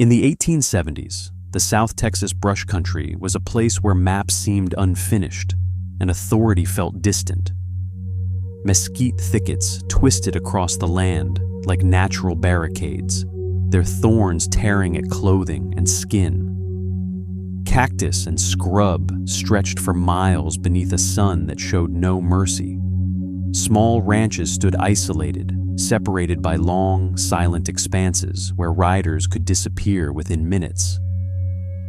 In the 1870s, the South Texas brush country was a place where maps seemed unfinished and authority felt distant. Mesquite thickets twisted across the land like natural barricades, their thorns tearing at clothing and skin. Cactus and scrub stretched for miles beneath a sun that showed no mercy. Small ranches stood isolated, separated by long, silent expanses where riders could disappear within minutes.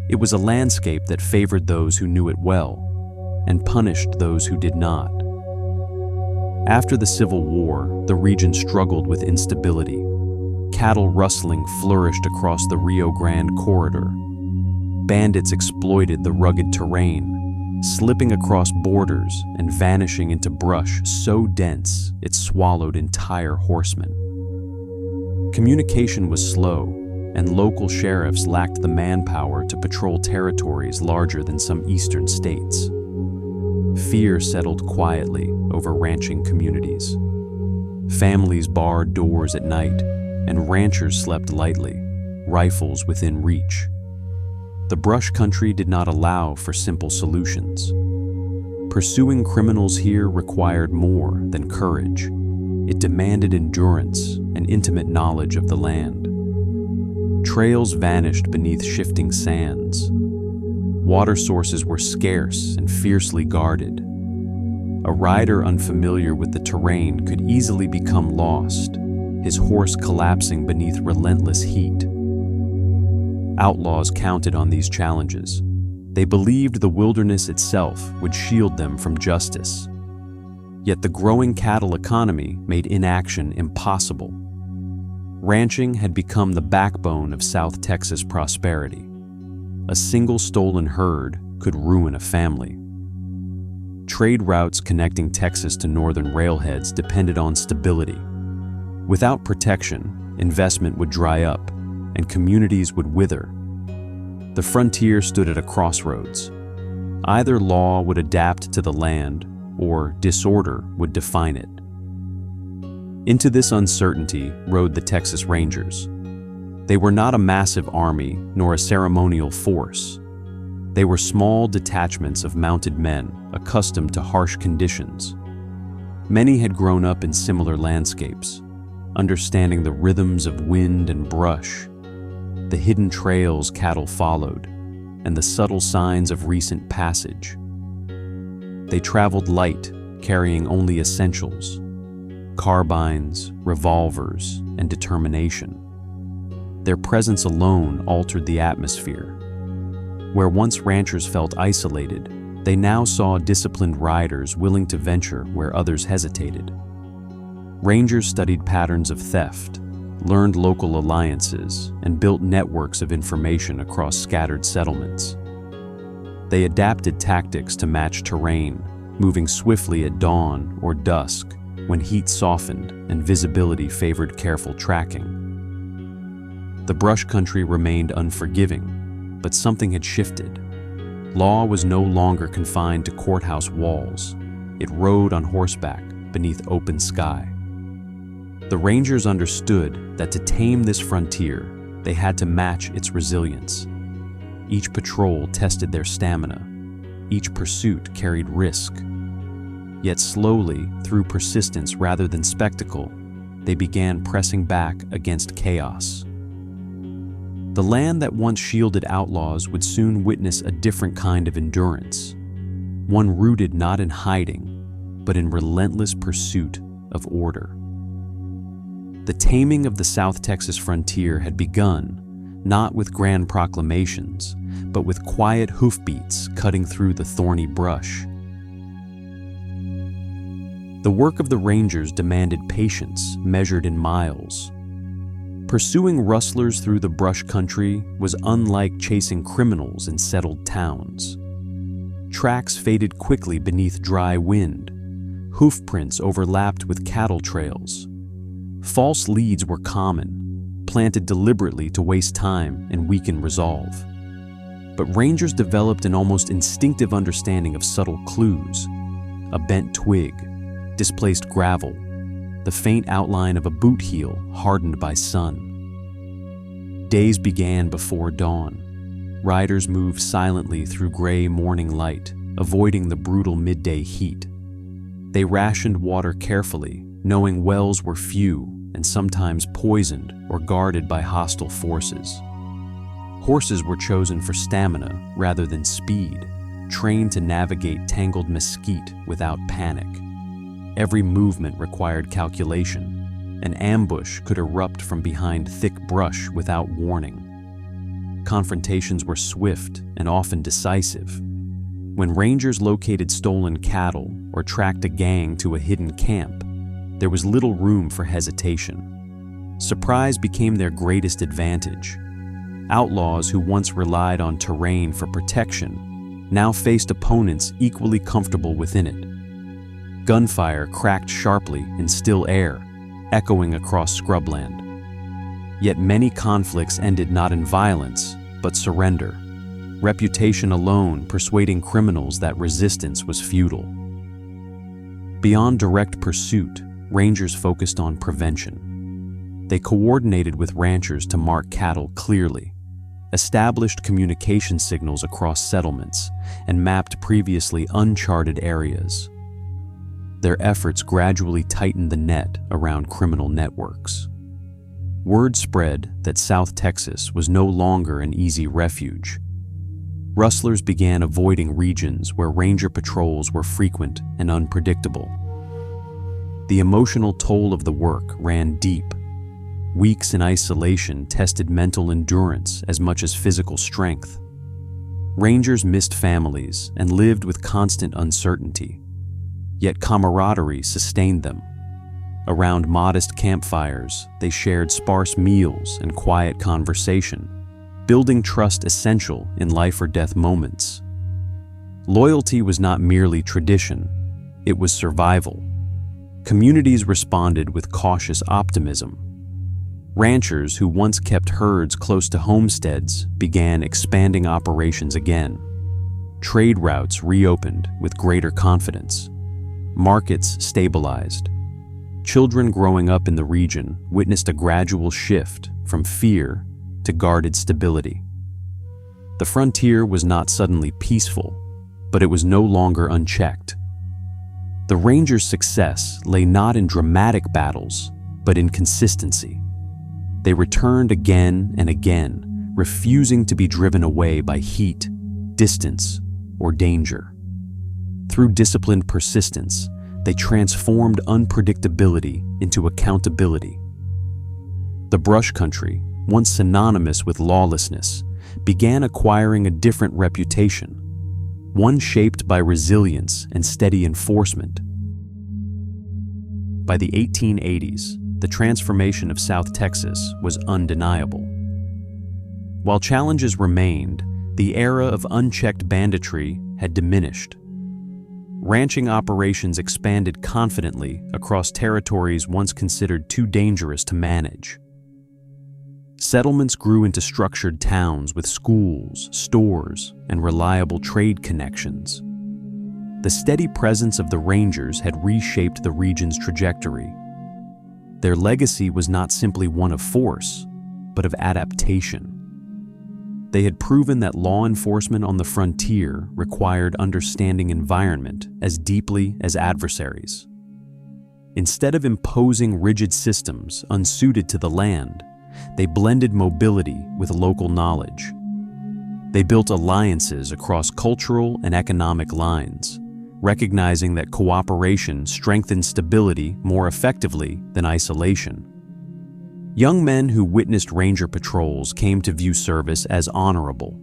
It was a landscape that favored those who knew it well and punished those who did not. After the Civil War, the region struggled with instability. Cattle rustling flourished across the Rio Grande corridor. Bandits exploited the rugged terrain, slipping across borders and vanishing into brush so dense it swallowed entire horsemen. Communication was slow, and local sheriffs lacked the manpower to patrol territories larger than some eastern states. Fear settled quietly over ranching communities. Families barred doors at night, and ranchers slept lightly, rifles within reach. The brush country did not allow for simple solutions. Pursuing criminals here required more than courage. It demanded endurance and intimate knowledge of the land. Trails vanished beneath shifting sands. Water sources were scarce and fiercely guarded. A rider unfamiliar with the terrain could easily become lost, his horse collapsing beneath relentless heat. Outlaws counted on these challenges. They believed the wilderness itself would shield them from justice. Yet the growing cattle economy made inaction impossible. Ranching had become the backbone of South Texas prosperity. A single stolen herd could ruin a family. Trade routes connecting Texas to northern railheads depended on stability. Without protection, investment would dry up, and communities would wither. The frontier stood at a crossroads. Either law would adapt to the land, or disorder would define it. Into this uncertainty rode the Texas Rangers. They were not a massive army nor a ceremonial force. They were small detachments of mounted men accustomed to harsh conditions. Many had grown up in similar landscapes, understanding the rhythms of wind and brush, the hidden trails cattle followed, and the subtle signs of recent passage. They traveled light, carrying only essentials: carbines, revolvers, and determination. Their presence alone altered the atmosphere. Where once ranchers felt isolated, they now saw disciplined riders willing to venture where others hesitated. Rangers studied patterns of theft, learned local alliances, and built networks of information across scattered settlements. They adapted tactics to match terrain, moving swiftly at dawn or dusk when heat softened and visibility favored careful tracking. The brush country remained unforgiving, but something had shifted. Law was no longer confined to courthouse walls. It rode on horseback beneath open sky. The Rangers understood that to tame this frontier, they had to match its resilience. Each patrol tested their stamina. Each pursuit carried risk. Yet slowly, through persistence rather than spectacle, they began pressing back against chaos. The land that once shielded outlaws would soon witness a different kind of endurance, one rooted not in hiding, but in relentless pursuit of order. The taming of the South Texas frontier had begun, not with grand proclamations, but with quiet hoofbeats cutting through the thorny brush. The work of the Rangers demanded patience measured in miles. Pursuing rustlers through the brush country was unlike chasing criminals in settled towns. Tracks faded quickly beneath dry wind. Hoofprints overlapped with cattle trails. False leads were common, planted deliberately to waste time and weaken resolve. But Rangers developed an almost instinctive understanding of subtle clues: a bent twig, displaced gravel, the faint outline of a boot heel hardened by sun. Days began before dawn. Riders moved silently through gray morning light, avoiding the brutal midday heat. They rationed water carefully, knowing wells were few and sometimes poisoned or guarded by hostile forces. Horses were chosen for stamina rather than speed, trained to navigate tangled mesquite without panic. Every movement required calculation. An ambush could erupt from behind thick brush without warning. Confrontations were swift and often decisive. When rangers located stolen cattle or tracked a gang to a hidden camp, there was little room for hesitation. Surprise became their greatest advantage. Outlaws who once relied on terrain for protection now faced opponents equally comfortable within it. Gunfire cracked sharply in still air, echoing across scrubland. Yet many conflicts ended not in violence, but surrender. Reputation alone persuading criminals that resistance was futile. Beyond direct pursuit, rangers focused on prevention. They coordinated with ranchers to mark cattle clearly, established communication signals across settlements, and mapped previously uncharted areas. Their efforts gradually tightened the net around criminal networks. Word spread that South Texas was no longer an easy refuge. Rustlers began avoiding regions where ranger patrols were frequent and unpredictable. The emotional toll of the work ran deep. Weeks in isolation tested mental endurance as much as physical strength. Rangers missed families and lived with constant uncertainty. Yet camaraderie sustained them. Around modest campfires, they shared sparse meals and quiet conversation, building trust essential in life or death moments. Loyalty was not merely tradition, it was survival. Communities responded with cautious optimism. Ranchers who once kept herds close to homesteads began expanding operations again. Trade routes reopened with greater confidence. Markets stabilized. Children growing up in the region witnessed a gradual shift from fear to guarded stability. The frontier was not suddenly peaceful, but it was no longer unchecked. The Rangers' success lay not in dramatic battles, but in consistency. They returned again and again, refusing to be driven away by heat, distance, or danger. Through disciplined persistence, they transformed unpredictability into accountability. The brush country, once synonymous with lawlessness, began acquiring a different reputation, one shaped by resilience and steady enforcement. By the 1880s, the transformation of South Texas was undeniable. While challenges remained, the era of unchecked banditry had diminished. Ranching operations expanded confidently across territories once considered too dangerous to manage. Settlements grew into structured towns with schools, stores, and reliable trade connections. The steady presence of the Rangers had reshaped the region's trajectory. Their legacy was not simply one of force, but of adaptation. They had proven that law enforcement on the frontier required understanding environment as deeply as adversaries. Instead of imposing rigid systems unsuited to the land, they blended mobility with local knowledge. They built alliances across cultural and economic lines, recognizing that cooperation strengthens stability more effectively than isolation. Young men who witnessed ranger patrols came to view service as honorable.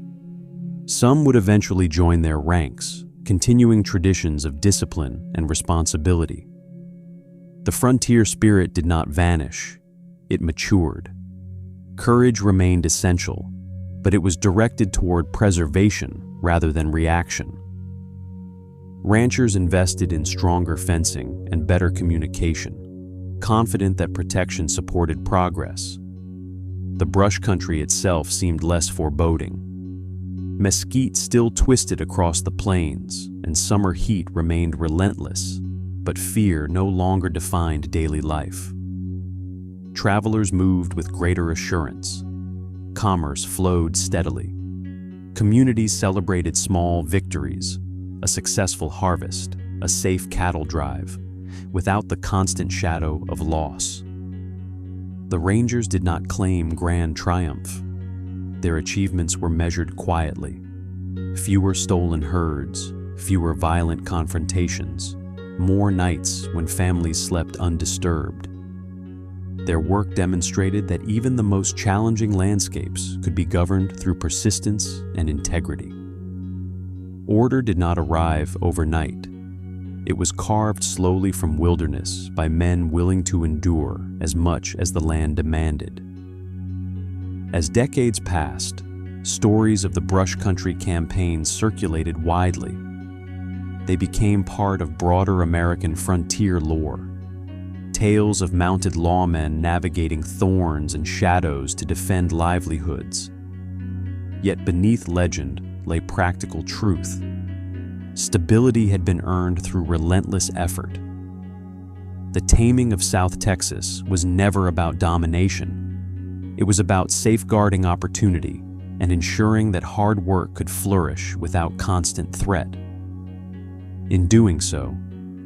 Some would eventually join their ranks, continuing traditions of discipline and responsibility. The frontier spirit did not vanish, it matured. Courage remained essential, but it was directed toward preservation rather than reaction. Ranchers invested in stronger fencing and better communication, confident that protection supported progress. The brush country itself seemed less foreboding. Mesquite still twisted across the plains, and summer heat remained relentless, but fear no longer defined daily life. Travelers moved with greater assurance. commerce flowed steadily. Communities celebrated small victories, a successful harvest, a safe cattle drive, without the constant shadow of loss. The Rangers did not claim grand triumph. Their achievements were measured quietly. Fewer stolen herds, fewer violent confrontations, more nights when families slept undisturbed. Their work demonstrated that even the most challenging landscapes could be governed through persistence and integrity. Order did not arrive overnight. It was carved slowly from wilderness by men willing to endure as much as the land demanded. As decades passed, stories of the Brush Country Campaign circulated widely. They became part of broader American frontier lore. Tales of mounted lawmen navigating thorns and shadows to defend livelihoods. Yet beneath legend lay practical truth. Stability had been earned through relentless effort. The taming of South Texas was never about domination. It was about safeguarding opportunity and ensuring that hard work could flourish without constant threat. In doing so,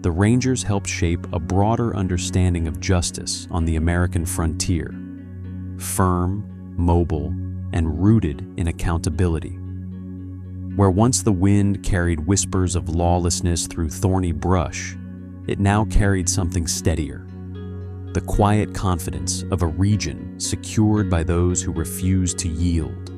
the Rangers helped shape a broader understanding of justice on the American frontier, firm, mobile, and rooted in accountability. Where once the wind carried whispers of lawlessness through thorny brush, it now carried something steadier, the quiet confidence of a region secured by those who refused to yield.